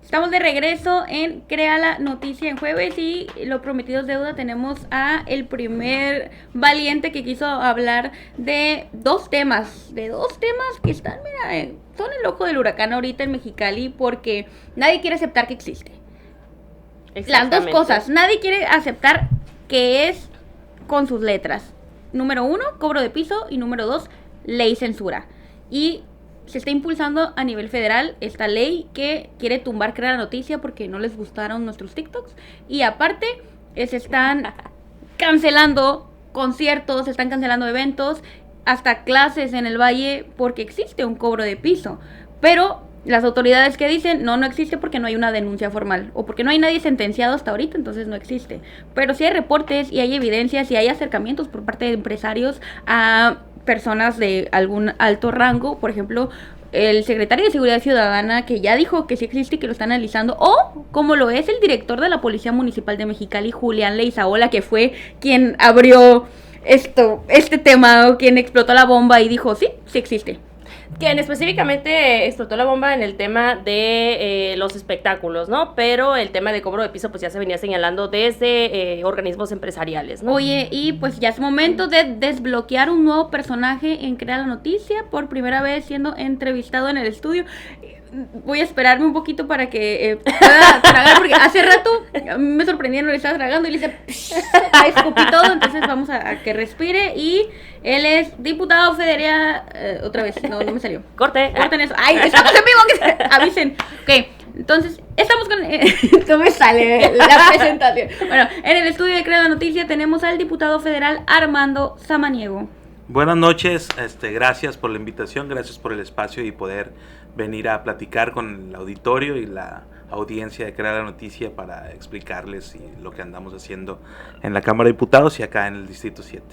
Estamos de regreso en Crea la Noticia en jueves y lo prometido es deuda. Tenemos a el primer valiente que quiso hablar de dos temas que están, mira, son el ojo del huracán ahorita en Mexicali porque nadie quiere aceptar que existe. Las dos cosas, nadie quiere aceptar que es con sus letras. Número 1, cobro de piso, y número 2, ley censura. Y se está impulsando a nivel federal esta ley que quiere tumbar Crea la Noticia porque no les gustaron nuestros TikToks. Y aparte, se están cancelando conciertos, se están cancelando eventos, hasta clases en el Valle porque existe un cobro de piso. Pero las autoridades que dicen, no existe porque no hay una denuncia formal o porque no hay nadie sentenciado hasta ahorita, entonces no existe. Pero sí hay reportes y hay evidencias y hay acercamientos por parte de empresarios a personas de algún alto rango, por ejemplo, el secretario de Seguridad Ciudadana, que ya dijo que sí existe y que lo está analizando, o como lo es el director de la Policía Municipal de Mexicali, Julián Leizaola, que fue quien abrió este tema, o quien explotó la bomba y dijo, sí existe. Quien específicamente explotó la bomba en el tema de los espectáculos, ¿no? Pero el tema de cobro de piso pues ya se venía señalando desde organismos empresariales, ¿no? Oye, y pues ya es momento de desbloquear un nuevo personaje en Crea la Noticia, por primera vez siendo entrevistado en el estudio. Voy a esperarme un poquito para que pueda tragar, porque hace rato me sorprendieron, le estaba tragando y le hice escupí todo, entonces vamos a que respire. Y él es diputado federal, otra vez, no me salió. Corten eso. Ay, estamos en vivo, que se avisen. Ok, entonces, estamos con... no me sale la presentación. Bueno, en el estudio de Crea la Noticia tenemos al diputado federal Armando Samaniego. Buenas noches, gracias por la invitación, gracias por el espacio y poder venir a platicar con el auditorio y la audiencia de Crea la Noticia para explicarles lo que andamos haciendo en la Cámara de Diputados y acá en el Distrito 7.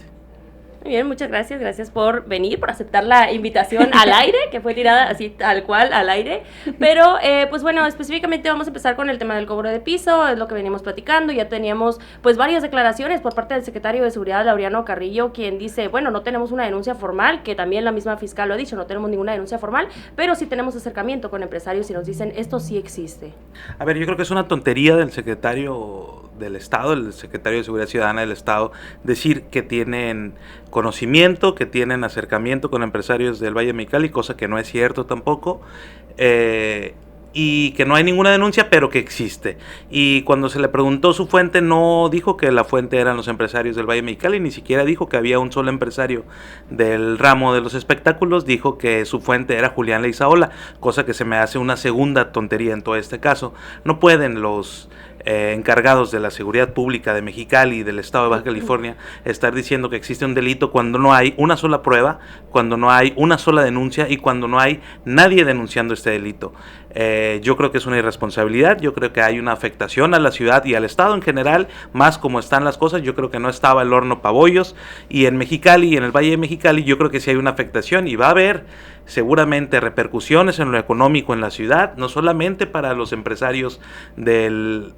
Muy bien, muchas gracias por venir, por aceptar la invitación al aire, que fue tirada así tal cual al aire, pero pues bueno, específicamente vamos a empezar con el tema del cobro de piso, es lo que venimos platicando. Ya teníamos pues varias declaraciones por parte del secretario de Seguridad, Laureano Carrillo, quien dice, bueno, no tenemos una denuncia formal, que también la misma fiscal lo ha dicho, no tenemos ninguna denuncia formal, pero sí tenemos acercamiento con empresarios y nos dicen, esto sí existe. A ver, yo creo que es una tontería del secretario del Estado, el secretario de Seguridad Ciudadana del Estado, decir que tienen conocimiento, que tienen acercamiento con empresarios del Valle de Mexicali, cosa que no es cierto tampoco, y que no hay ninguna denuncia, pero que existe. Y cuando se le preguntó su fuente, no dijo que la fuente eran los empresarios del Valle de Mexicali, ni siquiera dijo que había un solo empresario del ramo de los espectáculos, dijo que su fuente era Julián Leizaola, cosa que se me hace una segunda tontería en todo este caso. No pueden los encargados de la seguridad pública de Mexicali y del estado de Baja California estar diciendo que existe un delito cuando no hay una sola prueba, cuando no hay una sola denuncia y cuando no hay nadie denunciando este delito. Yo creo que es una irresponsabilidad, yo creo que hay una afectación a la ciudad y al estado en general, más como están las cosas. Yo creo que no estaba el horno pa' bollos, y en Mexicali y en el Valle de Mexicali yo creo que sí hay una afectación y va a haber seguramente repercusiones en lo económico en la ciudad, no solamente para los empresarios del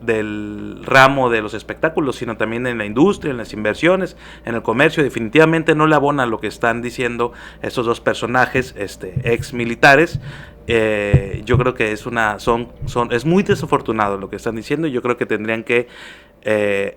ramo de los espectáculos, sino también en la industria, en las inversiones, en el comercio. Definitivamente no le abona lo que están diciendo estos dos personajes ex militares. Yo creo que es muy desafortunado lo que están diciendo. Yo creo que tendrían que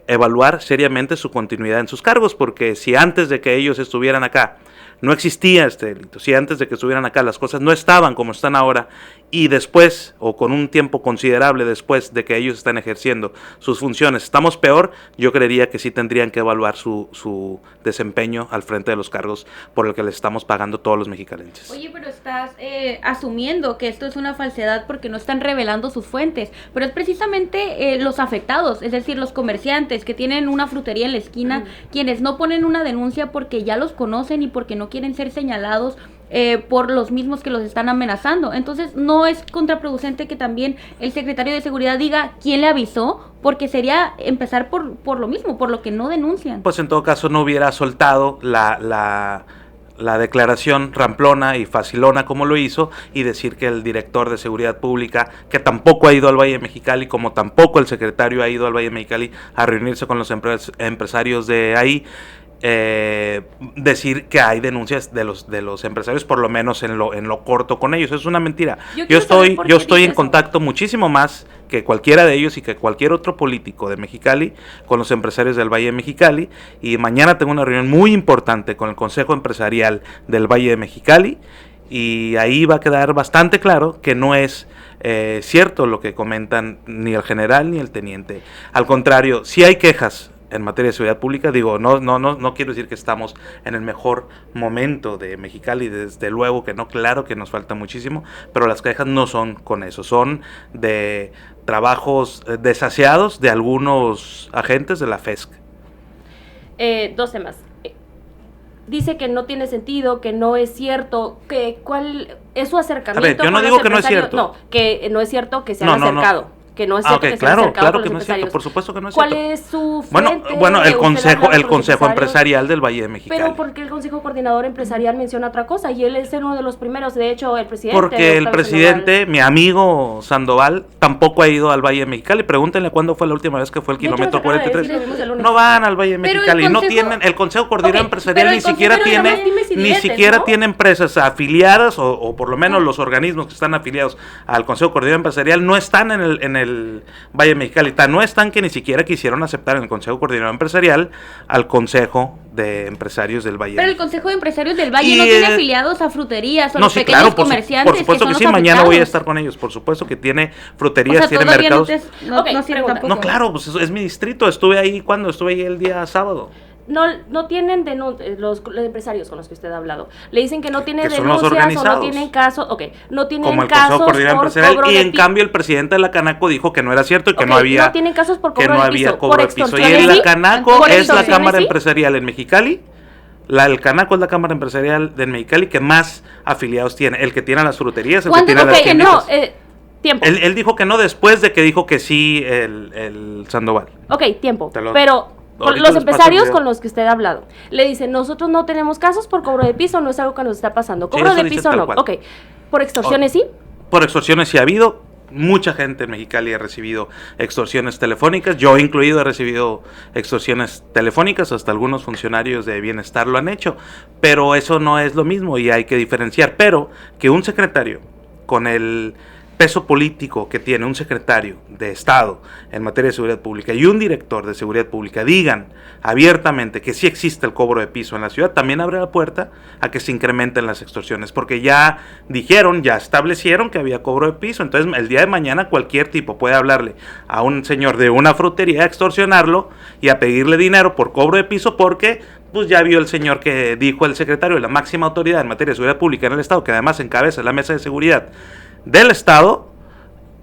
evaluar seriamente su continuidad en sus cargos, porque si antes de que ellos estuvieran acá no existía este delito, si antes de que estuvieran acá las cosas no estaban como están ahora, y después, o con un tiempo considerable después de que ellos están ejerciendo sus funciones, estamos peor, yo creería que sí tendrían que evaluar su desempeño al frente de los cargos por el que les estamos pagando todos los mexicalenses. Oye, pero estás asumiendo que esto es una falsedad porque no están revelando sus fuentes, pero es precisamente los afectados, es decir, los comerciantes que tienen una frutería en la esquina, quienes no ponen una denuncia porque ya los conocen y porque no quieren ser señalados por los mismos que los están amenazando. Entonces no es contraproducente que también el secretario de Seguridad diga quién le avisó, porque sería empezar por lo mismo, por lo que no denuncian. Pues en todo caso no hubiera soltado la declaración ramplona y facilona como lo hizo, y decir que el director de Seguridad Pública, que tampoco ha ido al Valle de Mexicali, como tampoco el secretario ha ido al Valle de Mexicali a reunirse con los empresarios de ahí, decir que hay denuncias de los empresarios, por lo menos en lo corto con ellos. Es una mentira. Yo estoy en contacto muchísimo más que cualquiera de ellos y que cualquier otro político de Mexicali con los empresarios del Valle de Mexicali, y mañana tengo una reunión muy importante con el Consejo Empresarial del Valle de Mexicali, y ahí va a quedar bastante claro que no es cierto lo que comentan ni el general ni el teniente. Al contrario, sí hay quejas en materia de seguridad pública. Digo, no quiero decir que estamos en el mejor momento de Mexicali, desde luego que no, claro que nos falta muchísimo, pero las quejas no son con eso, son de trabajos desaseados de algunos agentes de la FESC. 2 temas. Dice que no tiene sentido, que no es cierto, que ¿cuál es su acercamiento? A ver, yo no digo que no es cierto. No, que no es cierto que se han acercado. Que no es cierto que se han acercado claro con que los no es cierto, empresarios. por supuesto que no es ¿Cuál cierto. es su fuente? Bueno, el ¿Usted consejo habla empresarial del Valle de Mexicali. Pero ¿por qué el Consejo Coordinador Empresarial menciona otra cosa? Y él es uno de los primeros, de hecho, el presidente. Porque el presidente, mi amigo Sandoval, tampoco ha ido al Valle de Mexicali. Pregúntenle cuándo fue la última vez que fue el kilómetro 43. No van al Valle de Mexicali, el Consejo Coordinador Empresarial ni siquiera tiene empresas afiliadas, o por lo menos los organismos que están afiliados al Consejo Coordinador Empresarial no están en el Valle de Mexicali. No están que ni siquiera quisieron aceptar en el Consejo Coordinador Empresarial al Consejo de Empresarios del Valle. Pero el Consejo de Empresarios del Valle no tiene afiliados a fruterías o los pequeños comerciantes. Por supuesto que sí, mañana voy a estar con ellos. Por supuesto que tiene fruterías, tiene mercados. No, claro, pues es mi distrito. Estuve ahí el día sábado. No tienen los empresarios con los que usted ha hablado. Le dicen que no tiene denuncias o no tienen casos. No tienen como el casos Consejo Coordinador Empresarial, y en cambio el presidente de la Canaco dijo que no era cierto y que no había. No tienen casos por cobro de piso. Cobro de piso. Y en la Canaco es la Cámara Empresarial en Mexicali. El Canaco es la Cámara Empresarial de Mexicali que más afiliados tiene. El que tiene las fruterías, el que tiene las tiendas. Tiempo. Él dijo que no después de que dijo que sí el Sandoval. Tiempo. Pero los empresarios con los que usted ha hablado le dicen, nosotros no tenemos casos por cobro de piso, no es algo que nos está pasando. Cobro de piso no. ¿Por extorsiones sí? Por extorsiones sí ha habido. Mucha gente en Mexicali ha recibido extorsiones telefónicas. Yo incluido he recibido extorsiones telefónicas. Hasta algunos funcionarios de bienestar lo han hecho. Pero eso no es lo mismo y hay que diferenciar. Pero que un secretario con el peso político que tiene un secretario de Estado en materia de seguridad pública y un director de seguridad pública digan abiertamente que sí existe el cobro de piso en la ciudad, también abre la puerta a que se incrementen las extorsiones, porque ya establecieron que había cobro de piso. Entonces el día de mañana cualquier tipo puede hablarle a un señor de una frutería, a extorsionarlo y a pedirle dinero por cobro de piso, porque pues ya vio el señor que dijo el secretario de la máxima autoridad en materia de seguridad pública en el Estado, que además encabeza la mesa de seguridad del Estado,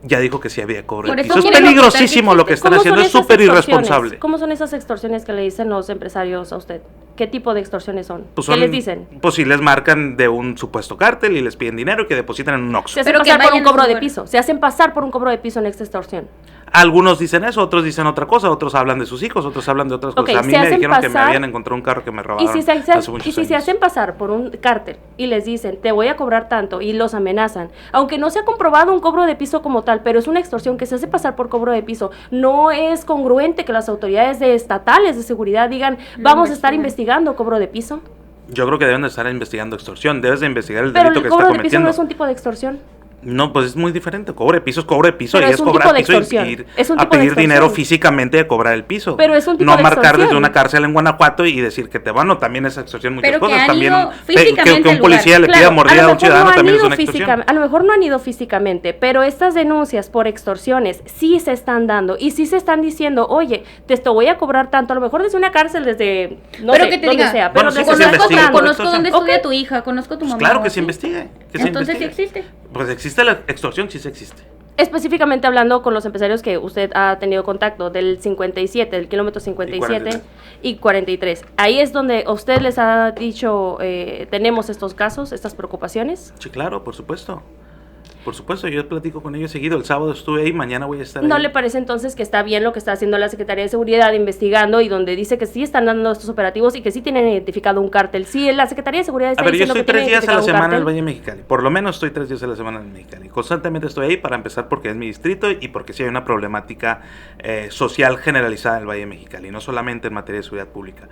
ya dijo que sí había cobro de piso. Es peligrosísimo lo que están haciendo, es súper irresponsable. ¿Cómo son esas extorsiones que le dicen los empresarios a usted? ¿Qué tipo de extorsiones son? Pues ¿Qué les dicen? Pues si les marcan de un supuesto cártel y les piden dinero y que depositan en un Oxxo. Se hacen pasar por un cobro de piso. Se hacen pasar por un cobro de piso en esta extorsión. Algunos dicen eso, otros dicen otra cosa, otros hablan de sus hijos, otros hablan de otras cosas. A mí me dijeron que me habían encontrado un carro que me robaron hace muchos años. Y si se hacen pasar por un cártel y les dicen, te voy a cobrar tanto, y los amenazan, aunque no se ha comprobado un cobro de piso como tal, pero es una extorsión que se hace pasar por cobro de piso, no es congruente que las autoridades estatales de seguridad digan, vamos a estar investigando cobro de piso. Yo creo que deben de estar investigando extorsión, debes de investigar el delito que está cometiendo. Pero el cobro de piso no es un tipo de extorsión. No, pues es muy diferente. Cobro de piso pero y es cobrar piso y ir a pedir dinero físicamente a cobrar el piso. Pero es un tipo no de marcar desde una cárcel en Guanajuato y decir que te van, o también es extorsión muchas pero cosas. También que un policía le pida mordida a un ciudadano también es una extorsión. A lo mejor no han ido físicamente, pero estas denuncias por extorsiones sí se están dando y sí se están diciendo, oye, te voy a cobrar tanto, a lo mejor desde una cárcel, desde no sé, que te donde diga, sea. Pero sí, conozco dónde estudia tu hija, conozco tu mamá. Claro que se investigue. Entonces sí existe. Pues existe la extorsión, sí se existe. Específicamente hablando con los empresarios que usted ha tenido contacto del 57, del kilómetro 57 y 43. Ahí es donde usted les ha dicho, tenemos estos casos, estas preocupaciones. Sí, claro, por supuesto. Por supuesto, yo platico con ellos seguido. El sábado estuve ahí, mañana voy a estar ahí. ¿No le parece entonces que está bien lo que está haciendo la Secretaría de Seguridad investigando y donde dice que sí están dando estos operativos y que sí tienen identificado un cártel? Sí, la Secretaría de Seguridad está diciendo que tiene identificado un cártel. A ver, yo estoy 3 días a la semana en el Valle de Mexicali. Por lo menos estoy 3 días a la semana en Mexicali. Constantemente estoy ahí, para empezar porque es mi distrito y porque sí hay una problemática social generalizada en el Valle de Mexicali, no solamente en materia de seguridad pública.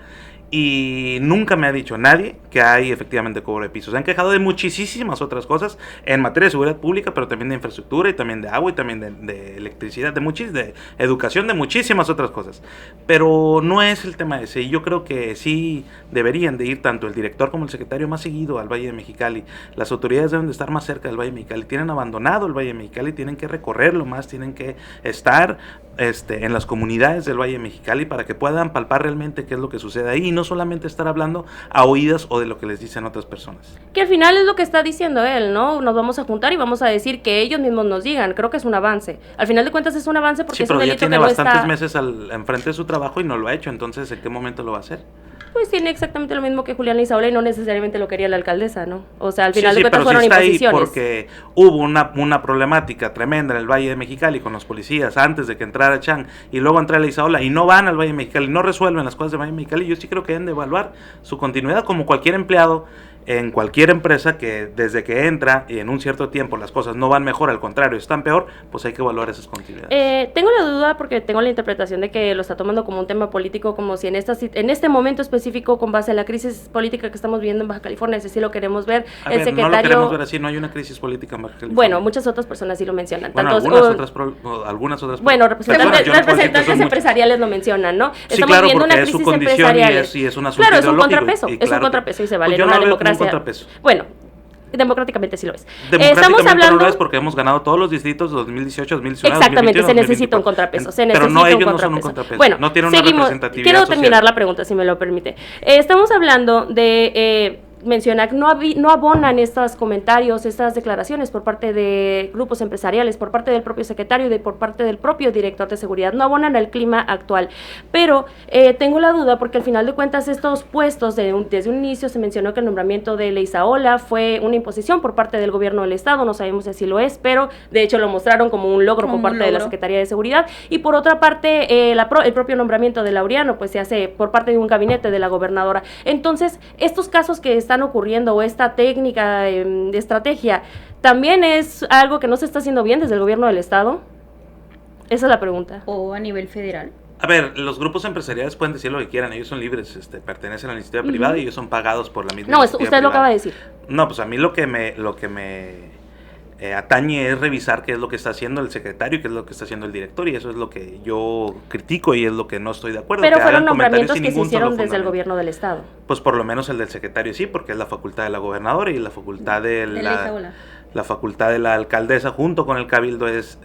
y nunca me ha dicho nadie que hay efectivamente cobro de piso. Se han quejado de muchísimas otras cosas en materia de seguridad pública, pero también de infraestructura y también de agua y también de electricidad, de educación, de muchísimas otras cosas. Pero no es el tema ese, y yo creo que sí deberían de ir tanto el director como el secretario más seguido al Valle de Mexicali. Las autoridades deben de estar más cerca del Valle de Mexicali. Tienen abandonado el Valle de Mexicali, tienen que recorrerlo más, tienen que estar en las comunidades del Valle de Mexicali para que puedan palpar realmente qué es lo que sucede ahí y no solamente estar hablando a oídas o de lo que les dicen otras personas. Que al final es lo que está diciendo él, ¿no? Nos vamos a juntar y vamos a decir que ellos mismos nos digan. Creo que es un avance. Al final de cuentas es un avance porque sí, es un delito ya tiene que no bastantes está... meses enfrente de su trabajo y no lo ha hecho, entonces ¿en qué momento lo va a hacer? Pues tiene exactamente lo mismo que Julián Leizaola y no necesariamente lo quería la alcaldesa, ¿no? O sea, al final de cuentas pero fueron sí está imposiciones. ahí porque hubo una problemática tremenda en el Valle de Mexicali con los policías antes de que entrara Chang y luego entra Leizaola y no van al Valle de Mexicali, no resuelven las cosas del Valle de Mexicali. Yo sí creo que deben de evaluar su continuidad como cualquier empleado en cualquier empresa que desde que entra y en un cierto tiempo las cosas no van mejor, al contrario, están peor, pues hay que evaluar esas continuidades. Tengo la duda porque tengo la interpretación de que lo está tomando como un tema político, como si en este momento específico, con base a la crisis política que estamos viviendo en Baja California, si lo queremos ver, el secretario... No lo queremos ver así, no hay una crisis política en Baja California. Bueno, muchas otras personas sí lo mencionan. Bueno, algunas otras bueno, representantes empresariales lo mencionan, ¿no? Sí, estamos claro, viendo una crisis empresarial y es un asunto claro, ideológico. Es un contrapeso y se vale en una democracia. Bueno, democráticamente sí lo es. Democráticamente hablando, no lo es porque hemos ganado todos los distritos de 2018, 2019, exactamente, 2021, se necesita un contrapeso. Pero no, ellos no son un contrapeso. Bueno, no tienen una representatividad quiero social. terminar la pregunta, si me lo permite. Estamos hablando de... menciona que no abonan estos comentarios, estas declaraciones por parte de grupos empresariales, por parte del propio secretario y por parte del propio director de seguridad, no abonan al clima actual. Pero tengo la duda porque al final de cuentas estos puestos, desde un inicio se mencionó que el nombramiento de Leizaola fue una imposición por parte del gobierno del estado, no sabemos si así lo es, pero de hecho lo mostraron como un logro por parte de la Secretaría de Seguridad. Y por otra parte, el propio nombramiento de Laureano pues se hace por parte de un gabinete de la gobernadora. Entonces, estos casos que están ocurriendo o esta técnica de estrategia también es algo que no se está haciendo bien desde el gobierno del estado. Esa es la pregunta. O a nivel federal. A ver, los grupos empresariales pueden decir lo que quieran, ellos son libres, pertenecen a la iniciativa privada y ellos son pagados por la misma iniciativa usted privada. lo acaba de decir. No, pues a mí lo que me atañe es revisar qué es lo que está haciendo el secretario y qué es lo que está haciendo el director, y eso es lo que yo critico y es lo que no estoy de acuerdo. Pero fueron nombramientos que se hicieron desde el gobierno del estado. Pues por lo menos el del secretario sí, porque es la facultad de la gobernadora y la facultad de la facultad de la alcaldesa junto con el cabildo es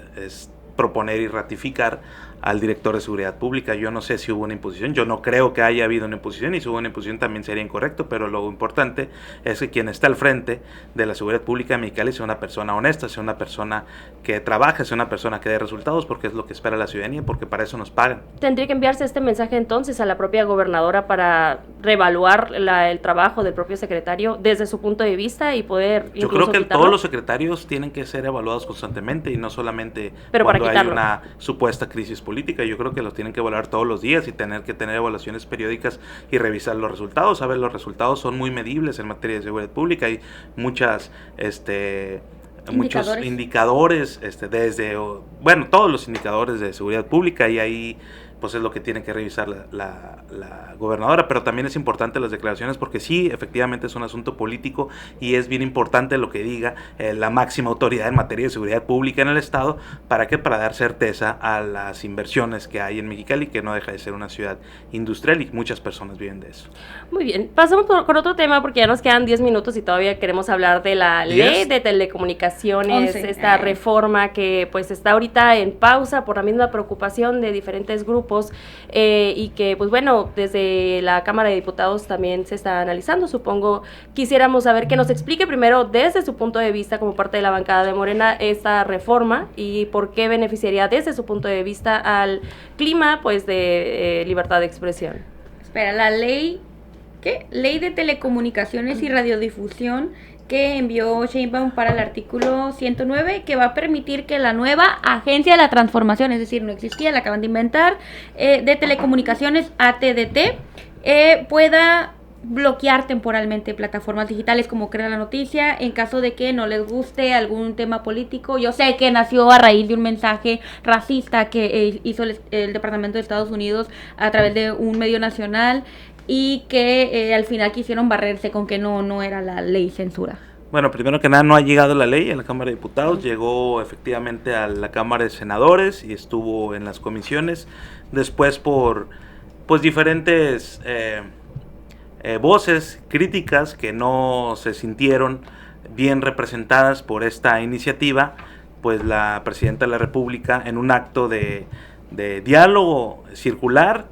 proponer y ratificar al director de seguridad pública. Yo no sé si hubo una imposición, yo no creo que haya habido una imposición, y si hubo una imposición también sería incorrecto, pero lo importante es que quien está al frente de la seguridad pública de Mexicali sea una persona honesta, sea una persona que trabaje, sea una persona que dé resultados, porque es lo que espera la ciudadanía, porque para eso nos pagan. ¿Tendría que enviarse este mensaje entonces a la propia gobernadora para reevaluar el trabajo del propio secretario desde su punto de vista y poder yo creo que todos los secretarios tienen que ser evaluados constantemente y no solamente cuando hay una supuesta crisis política. Yo creo que los tienen que evaluar todos los días y tener que tener evaluaciones periódicas y revisar los resultados. A ver, los resultados son muy medibles en materia de seguridad pública. Hay muchos indicadores, todos los indicadores de seguridad pública, y ahí pues es lo que tiene que revisar la gobernadora, pero también es importante las declaraciones porque sí, efectivamente es un asunto político y es bien importante lo que diga la máxima autoridad en materia de seguridad pública en el estado. ¿Para qué? Para dar certeza a las inversiones que hay en Mexicali, que no deja de ser una ciudad industrial y muchas personas viven de eso. Muy bien, pasamos con otro tema porque ya nos quedan 10 minutos y todavía queremos hablar de la ley de telecomunicaciones, 11. Esta reforma que pues está ahorita en pausa por la misma preocupación de diferentes grupos y que pues bueno, desde la Cámara de Diputados también se está analizando. Supongo quisiéramos saber que nos explique primero desde su punto de vista como parte de la bancada de Morena esta reforma y por qué beneficiaría desde su punto de vista al clima pues de libertad de expresión. Espera, la ley, ¿qué? Ley de Telecomunicaciones y Radiodifusión que envió Sheinbaum para el artículo 109, que va a permitir que la nueva Agencia de la Transformación, es decir, no existía, la acaban de inventar, de Telecomunicaciones, ATDT, pueda bloquear temporalmente plataformas digitales, como crea la noticia, en caso de que no les guste algún tema político. Yo sé que nació a raíz de un mensaje racista que hizo el Departamento de Estados Unidos a través de un medio nacional, y que al final quisieron barrerse con que no era la ley censura. Bueno, primero que nada, no ha llegado la ley a la Cámara de Diputados, llegó efectivamente a la Cámara de Senadores y estuvo en las comisiones. Después por pues diferentes voces críticas que no se sintieron bien representadas por esta iniciativa, pues la Presidenta de la República, en un acto de diálogo circular,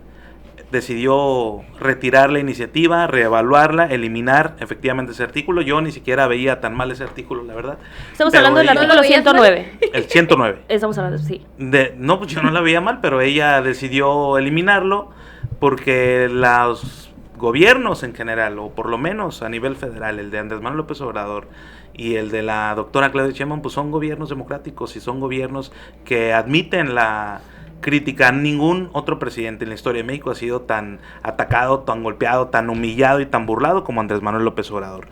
decidió retirar la iniciativa, reevaluarla, eliminar efectivamente ese artículo. Yo ni siquiera veía tan mal ese artículo, la verdad. Estamos Pero hablando del ella- artículo 109. El 109. Estamos hablando, sí. No, pues yo no la veía mal, pero ella decidió eliminarlo porque los gobiernos en general, o por lo menos a nivel federal, el de Andrés Manuel López Obrador y el de la doctora Claudia Sheinbaum, pues son gobiernos democráticos y son gobiernos que admiten la crítica. Ningún otro presidente en la historia de México ha sido tan atacado, tan golpeado, tan humillado y tan burlado como Andrés Manuel López Obrador.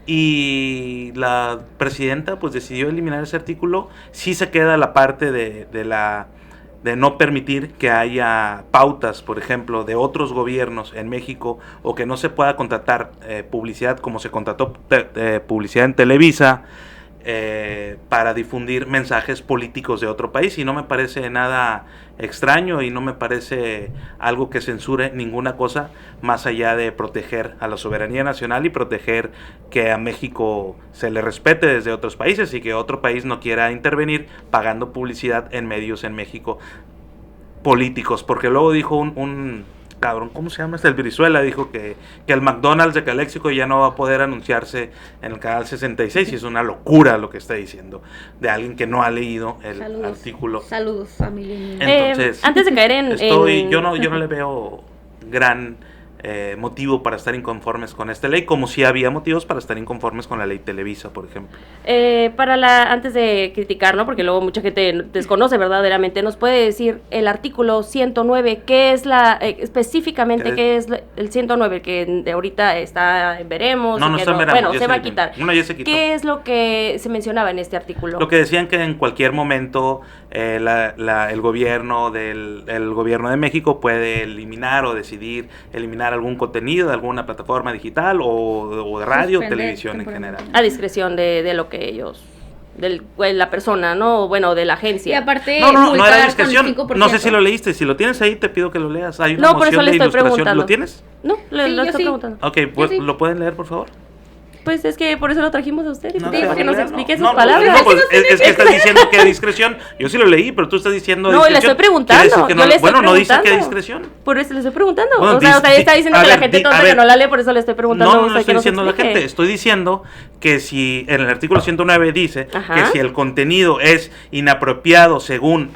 Y la presidenta pues decidió eliminar ese artículo. Sí se queda la parte de no permitir que haya pautas, por ejemplo, de otros gobiernos en México, o que no se pueda contratar publicidad como se contrató publicidad en Televisa, para difundir mensajes políticos de otro país. Y no me parece nada extraño y no me parece algo que censure ninguna cosa más allá de proteger a la soberanía nacional y proteger que a México se le respete desde otros países y que otro país no quiera intervenir pagando publicidad en medios en México políticos. Porque luego dijo un cabrón, ¿cómo se llama? El Brizuela dijo que el McDonald's de Caléxico ya no va a poder anunciarse en el canal 66, y es una locura lo que está diciendo de alguien que no ha leído el artículo. Saludos, familia. Entonces, antes de caer en... yo no le veo gran motivo para estar inconformes con esta ley, como si había motivos para estar inconformes con la ley Televisa, por ejemplo. Antes de criticar, ¿no? Porque luego mucha gente desconoce verdaderamente, ¿nos puede decir el artículo 109, qué es específicamente qué es el 109, que de ahorita está en veremos? No está en veremos. Bueno, se va a quitar. Ya se quitó. ¿Qué es lo que se mencionaba en este artículo? Lo que decían que en cualquier momento el gobierno el gobierno de México puede eliminar o decidir eliminar algún contenido de alguna plataforma digital o de radio o televisión en general. A discreción de lo que ellos, de la persona, ¿no? Bueno, de la agencia. Y aparte, No era multar discreción. con el 5%. No sé si lo leíste. Si lo tienes ahí, te pido que lo leas. Hay una No, por eso moción le de estoy ilustración. preguntando. ¿Lo tienes? No, Sí, lo yo estoy sí. preguntando. Ok, pues sí. ¿lo pueden leer, por favor? Pues es que por eso lo trajimos a usted, No, para que nos leerlo. explique sus No, palabras. pues es que estás diciendo que a discreción. Yo sí lo leí, pero tú estás diciendo No, le estoy preguntando. Quiere decir que Yo le estoy bueno, no dice que a preguntando. discreción. Por eso le estoy preguntando. Bueno, usted está diciendo a que la ver, gente a tonta ver. que no la lee, por eso le estoy preguntando a No usted estoy que nos diciendo a la explique. gente, estoy diciendo que si en el artículo 109 dice Ajá. que si el contenido es inapropiado según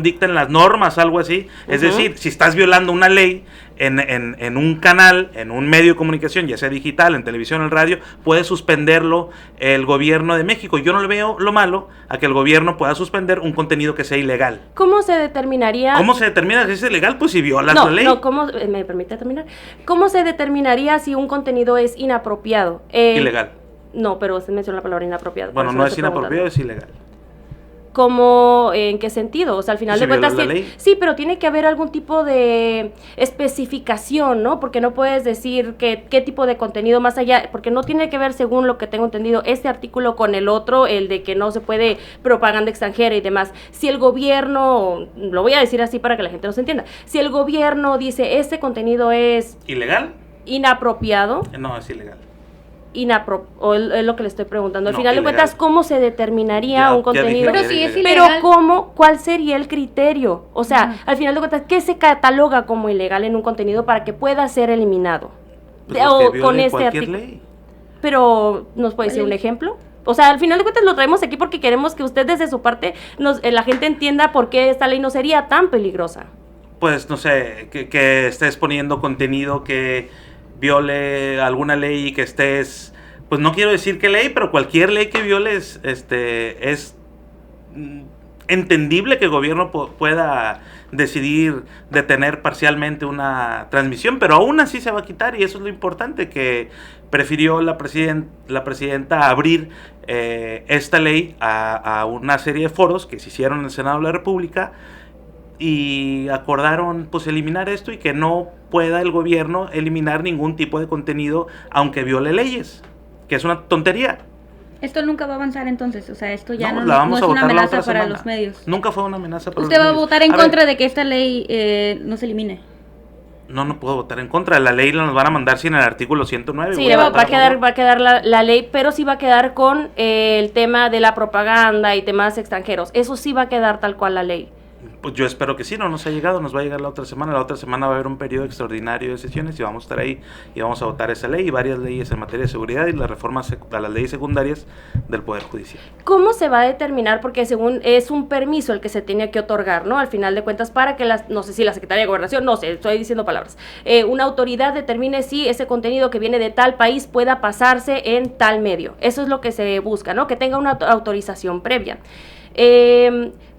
dictan las normas, algo así, es Ujú. decir, si estás violando una ley en un canal, en un medio de comunicación, ya sea digital, en televisión, en radio, puede suspenderlo el gobierno de México. Yo no le veo lo malo a que el gobierno pueda suspender un contenido que sea ilegal. ¿Cómo se determinaría? ¿Cómo se determina si es ilegal? Pues si violas No, la ley. no, ¿cómo, me permite terminar? ¿Cómo se determinaría si un contenido es inapropiado? Ilegal. No, pero usted mencionó la palabra inapropiado. Bueno, por eso no le es estoy inapropiado, preguntando. es ilegal. ¿Cómo, en qué sentido? O sea, al final Si de cuentas... violas la ley. Sí, pero tiene que haber algún tipo de especificación, ¿no? Porque no puedes decir qué tipo de contenido más allá, porque no tiene que ver, según lo que tengo entendido, este artículo con el otro, el de que no se puede propaganda extranjera y demás. Si el gobierno, lo voy a decir así para que la gente nos entienda, si el gobierno dice, este contenido es ¿Ilegal? inapropiado, No, es ilegal. o es lo que le estoy preguntando. Al No, final de ilegal. cuentas, ¿cómo se determinaría Ya- un ya contenido? dije Pero que si era es ilegal. ilegal. Pero ¿cuál sería el criterio? O sea, Ujú. al final de cuentas, ¿qué se cataloga como ilegal en un contenido para que pueda ser eliminado? Pues lo que Con viole este cualquier artículo. ley. Pero, ¿nos puede decir un ejemplo? O sea, al final de cuentas lo traemos aquí porque queremos que usted desde su parte, la gente entienda por qué esta ley no sería tan peligrosa. Pues no sé, que estés poniendo contenido que viole alguna ley y que estés, pues no quiero decir qué ley, pero cualquier ley que violes, es entendible que el gobierno pueda decidir detener parcialmente una transmisión, pero aún así se va a quitar, y eso es lo importante, que prefirió la presidenta abrir esta ley a una serie de foros que se hicieron en el Senado de la República, y acordaron pues eliminar esto y que no pueda el gobierno eliminar ningún tipo de contenido aunque viole leyes, que es una tontería. Esto nunca va a avanzar entonces, o sea, esto ya no la es a una votar la amenaza otra para semana. los medios. Nunca fue una amenaza para los ¿Usted va a medios. votar en A contra ver, de que esta ley no se elimine? No puedo votar en contra. La ley la nos van a mandar sin el artículo 109. Sí, voy a va votar a a favor. quedar la ley, pero sí va a quedar con el tema de la propaganda y temas extranjeros. Eso sí va a quedar tal cual la ley. Pues yo espero que sí, no nos ha llegado, nos va a llegar la otra semana. La otra semana va a haber un periodo extraordinario de sesiones y vamos a estar ahí y vamos a votar esa ley y varias leyes en materia de seguridad y las reformas a las leyes secundarias del Poder Judicial. ¿Cómo se va a determinar? Porque según es un permiso el que se tenía que otorgar, ¿no? Al final de cuentas, para que no sé si la Secretaría de Gobernación, no sé, estoy diciendo palabras, una autoridad determine si ese contenido que viene de tal país pueda pasarse en tal medio. Eso es lo que se busca, ¿no? Que tenga una autorización previa.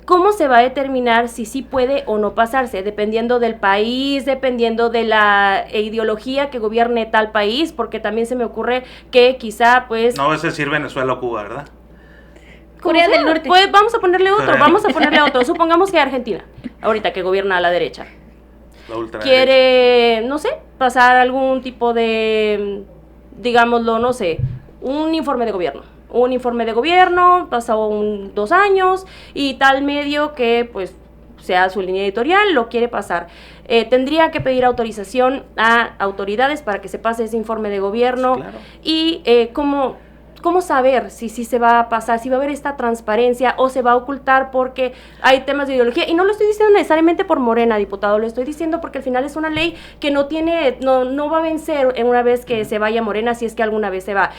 ¿Cómo se va a determinar si sí puede o no pasarse? Dependiendo del país, dependiendo de la ideología que gobierne tal país, porque también se me ocurre que quizá, pues... No vas a decir Venezuela o Cuba, ¿verdad? Corea sea, del Norte. Pues vamos a ponerle otro, Bueno. vamos a ponerle otro. Supongamos que Argentina, ahorita que gobierna a la derecha, La ultraderecha. quiere, no sé, pasar algún tipo de, digámoslo, no sé, un informe de gobierno. Un informe de gobierno, pasó 2 años y tal medio que pues sea su línea editorial, lo quiere pasar. Tendría que pedir autorización a autoridades para que se pase ese informe de gobierno. Claro. Y ¿cómo saber si se va a pasar, si va a haber esta transparencia o se va a ocultar porque hay temas de ideología? Y no lo estoy diciendo necesariamente por Morena, diputado, lo estoy diciendo porque al final es una ley que no va a vencer en una vez que se vaya Morena, si es que alguna vez se va.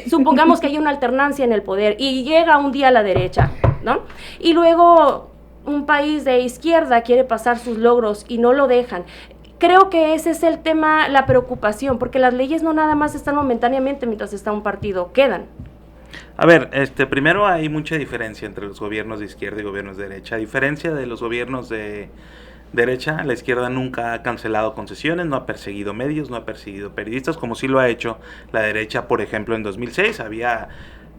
Supongamos que hay una alternancia en el poder y llega un día a la derecha, ¿no? Y luego un país de izquierda quiere pasar sus logros y no lo dejan. Creo que ese es el tema, la preocupación, porque las leyes no nada más están momentáneamente mientras está un partido, quedan. A ver, primero hay mucha diferencia entre los gobiernos de izquierda y gobiernos de derecha. A diferencia de los gobiernos de derecha, la izquierda nunca ha cancelado concesiones, no ha perseguido medios, no ha perseguido periodistas, como sí lo ha hecho la derecha. Por ejemplo, en 2006 había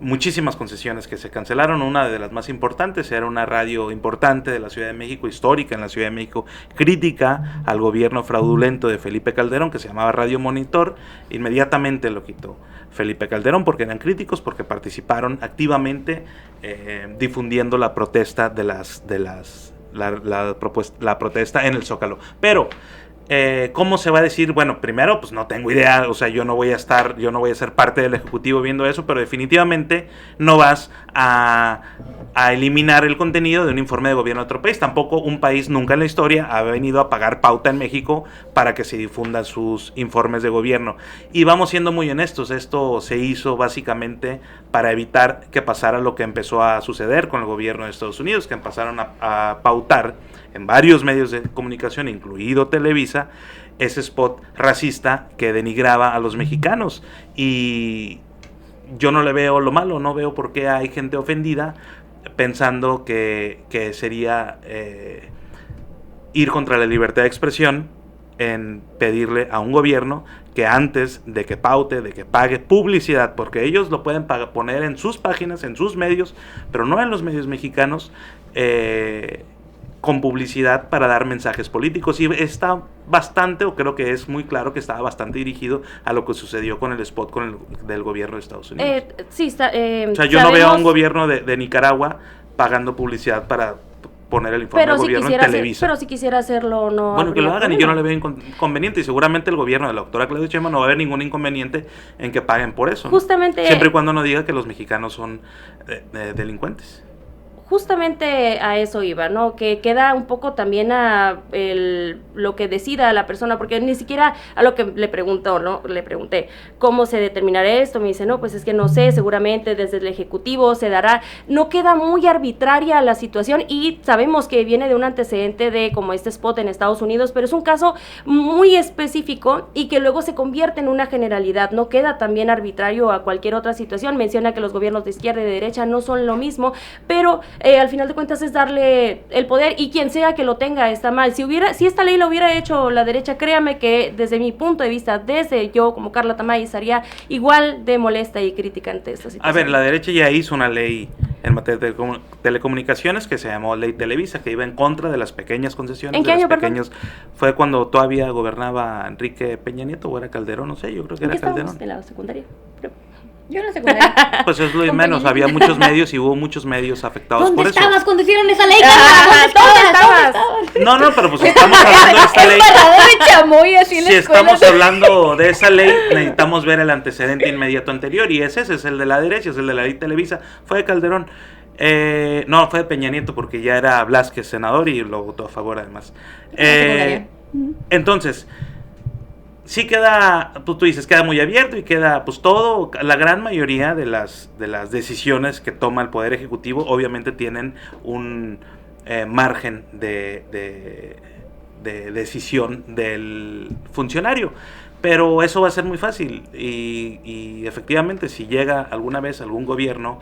muchísimas concesiones que se cancelaron. Una de las más importantes era una radio importante de la Ciudad de México, histórica en la Ciudad de México, crítica al gobierno fraudulento de Felipe Calderón, que se llamaba Radio Monitor. Inmediatamente lo quitó Felipe Calderón porque eran críticos, porque participaron activamente difundiendo la protesta la protesta en el Zócalo. Pero ¿cómo se va a decir? Bueno, primero, pues no tengo idea, o sea, yo no voy a ser parte del Ejecutivo viendo eso, pero definitivamente no vas a eliminar el contenido de un informe de gobierno de otro país. Tampoco un país nunca en la historia ha venido a pagar pauta en México para que se difundan sus informes de gobierno. Y vamos siendo muy honestos, esto se hizo básicamente para evitar que pasara lo que empezó a suceder con el gobierno de Estados Unidos, que empezaron a pautar en varios medios de comunicación, incluido Televisa, ese spot racista que denigraba a los mexicanos. Y yo no le veo lo malo, no veo por qué hay gente ofendida pensando que sería ir contra la libertad de expresión en pedirle a un gobierno que antes de que paute, de que pague publicidad, porque ellos lo pueden poner en sus páginas, en sus medios, pero no en los medios mexicanos, con publicidad para dar mensajes políticos. Y está bastante, o creo que es muy claro que estaba bastante dirigido a lo que sucedió con el spot del gobierno de Estados Unidos. Sí, está, o sea, yo no veo a un gobierno de Nicaragua pagando publicidad para poner el informe del gobierno en Televisa. Pero si quisiera hacerlo, no. Bueno, que lo hagan, y yo no le veo inconveniente, y seguramente el gobierno de la doctora Claudia Sheinbaum no va a haber ningún inconveniente en que paguen por eso, ¿no? Justamente. Siempre y cuando no diga que los mexicanos son delincuentes. Justamente a eso iba, ¿no? Que queda un poco también a lo que decida la persona, porque ni siquiera a lo que le pregunté, ¿cómo se determinará esto? Me dice, no, pues es que no sé, seguramente desde el Ejecutivo se dará. No queda muy arbitraria la situación, y sabemos que viene de un antecedente de como este spot en Estados Unidos, pero es un caso muy específico y que luego se convierte en una generalidad. No queda también arbitrario a cualquier otra situación. Menciona que los gobiernos de izquierda y de derecha no son lo mismo, pero al final de cuentas es darle el poder, y quien sea que lo tenga está mal. Si esta ley lo hubiera hecho la derecha, créame que desde mi punto de vista, desde yo como Carla Tamay, estaría igual de molesta y crítica ante esta situación. A ver, la derecha ya hizo una ley en materia de telecomunicaciones que se llamó Ley Televisa, que iba en contra de las pequeñas concesiones. ¿En qué de los año, perdón? pequeños. Fue cuando todavía gobernaba Enrique Peña Nieto o era Calderón, no sé, yo creo que ¿En qué era estábamos? Calderón. En la secundaria. Yo en la secundaria. Pues es lo de Con menos, Peña había Nieto. muchos medios y hubo muchos medios afectados ¿Dónde por eso. estabas cuando hicieron esa ley? ¿Dónde estabas? No, no, pero pues estamos hablando de esta ley. Embarrador de chamoy así en la Si escuela. estamos hablando de esa ley, necesitamos ver el antecedente inmediato anterior, y ese es el de la derecha, es el de la Ley Televisa. Fue de Calderón. No, fue de Peña Nieto, porque ya era Blázquez senador y lo votó a favor además. secundaria. Entonces, sí queda, pues tú dices, queda muy abierto y queda pues todo, la gran mayoría de las decisiones que toma el Poder Ejecutivo obviamente tienen un margen de decisión del funcionario. Pero eso va a ser muy fácil y efectivamente si llega alguna vez algún gobierno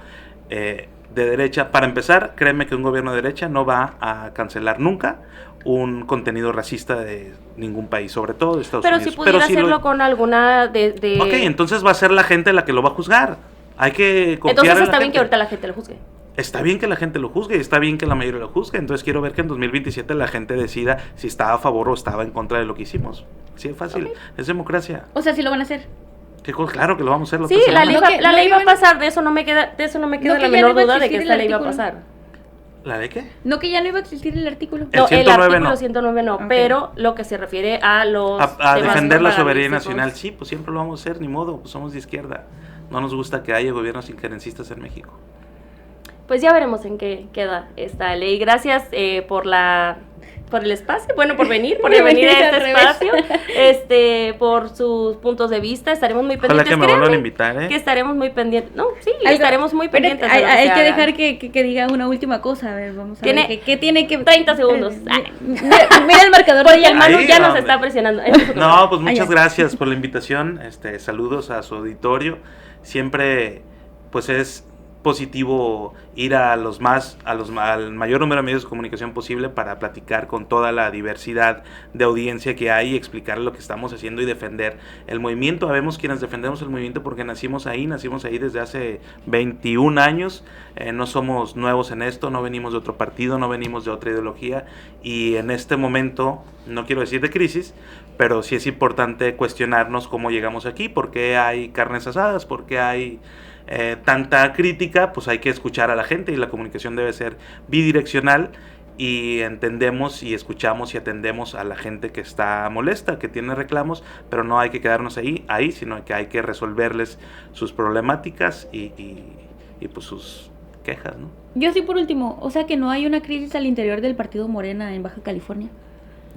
de derecha, para empezar, créeme que un gobierno de derecha no va a cancelar nunca un contenido racista de ningún país, sobre todo de Estados Pero Unidos. si pudiera sí hacerlo con alguna Ok, entonces va a ser la gente la que lo va a juzgar. Hay que confiar Entonces en la está bien gente. que ahorita la gente lo juzgue. Está bien que la gente lo juzgue, está bien que la mayoría lo juzgue. Entonces quiero ver que en 2027 la gente decida si estaba a favor o estaba en contra de lo que hicimos. Así es fácil, es democracia. O sea, sí lo van a hacer. Claro que lo vamos a hacer. Sí, otra la semana. ley, No que- la no ley que va a iban a- pasar, de eso no me queda No la que ya menor no iba a duda de que existir esta el ley va a artículo. pasar. ¿La de qué? No, que ya no iba a existir el artículo. El No, 109 artículo no. 109 no, Ok. pero lo que se refiere a los A temas defender la no soberanía paradisíacos. nacional, sí, pues siempre lo vamos a hacer, ni modo, pues somos de izquierda. No nos gusta que haya gobiernos injerencistas en México. Pues ya veremos en qué queda esta ley. Gracias por el espacio, bueno, por venir a venir este al revés. espacio, por sus puntos de vista. Estaremos muy Ojalá pendientes. que me vuelvan a créanme invitar, que ¿eh? estaremos muy pendientes. No, sí, Algo- estaremos muy Espérate, pendientes. de lo hay se que haga. dejar que diga una última cosa. A ver, vamos a Tiene ver. ¿Qué tiene que...? 30 segundos. Mira el marcador Porque de el Manu Ahí, ya nos hombre. está presionando. No, pues muchas ya. gracias por la invitación. Saludos a su auditorio. Siempre, pues es positivo ir al mayor número de medios de comunicación posible para platicar con toda la diversidad de audiencia que hay y explicar lo que estamos haciendo y defender el movimiento. Habemos quienes defendemos el movimiento porque nacimos ahí desde hace 21 años. No somos nuevos en esto, no venimos de otro partido, no venimos de otra ideología, y en este momento, no quiero decir de crisis, pero sí es importante cuestionarnos cómo llegamos aquí, por qué hay carnes asadas, por qué hay tanta crítica. Pues hay que escuchar a la gente y la comunicación debe ser bidireccional, y entendemos y escuchamos y atendemos a la gente que está molesta, que tiene reclamos, pero no hay que quedarnos ahí, sino que hay que resolverles sus problemáticas y pues sus quejas, ¿no? Yo sí, por último, o sea que no hay una crisis al interior del partido Morena en Baja California.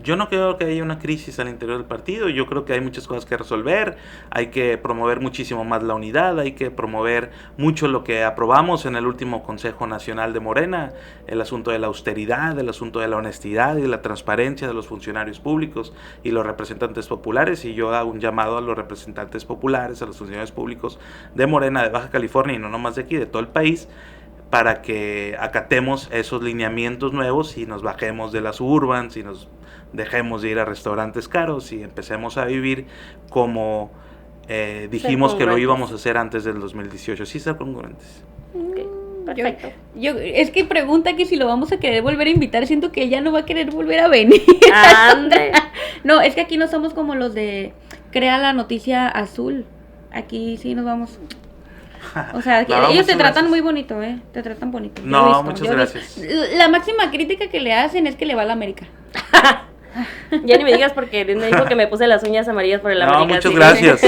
Yo no creo que haya una crisis al interior del partido. Yo creo que hay muchas cosas que resolver. Hay que promover muchísimo más la unidad. Hay que promover mucho lo que aprobamos en el último Consejo Nacional de Morena. El asunto de la austeridad, el asunto de la honestidad y de la transparencia de los funcionarios públicos y los representantes populares. Y yo hago un llamado a los representantes populares, a los funcionarios públicos de Morena, de Baja California, y no nomás de aquí, de todo el país, para que acatemos esos lineamientos nuevos y nos bajemos de las suburbans y nos dejemos de ir a restaurantes caros y empecemos a vivir como dijimos que lo íbamos a hacer antes del 2018. Sí, ser congruentes. Ok, perfecto. Es que pregunta que si lo vamos a querer volver a invitar. Siento que ella no va a querer volver a venir. Ande. No, es que aquí no somos como los de Crea la Noticia Azul. Aquí sí nos vamos. O sea, No, ellos muchas te tratan gracias. muy bonito, Te tratan bonito. Yo No, he visto, muchas yo he visto. gracias. La máxima crítica que le hacen es que le va a la América. Ya ni me digas porque me dijo que me puse las uñas amarillas por el No, América. muchas sí. gracias.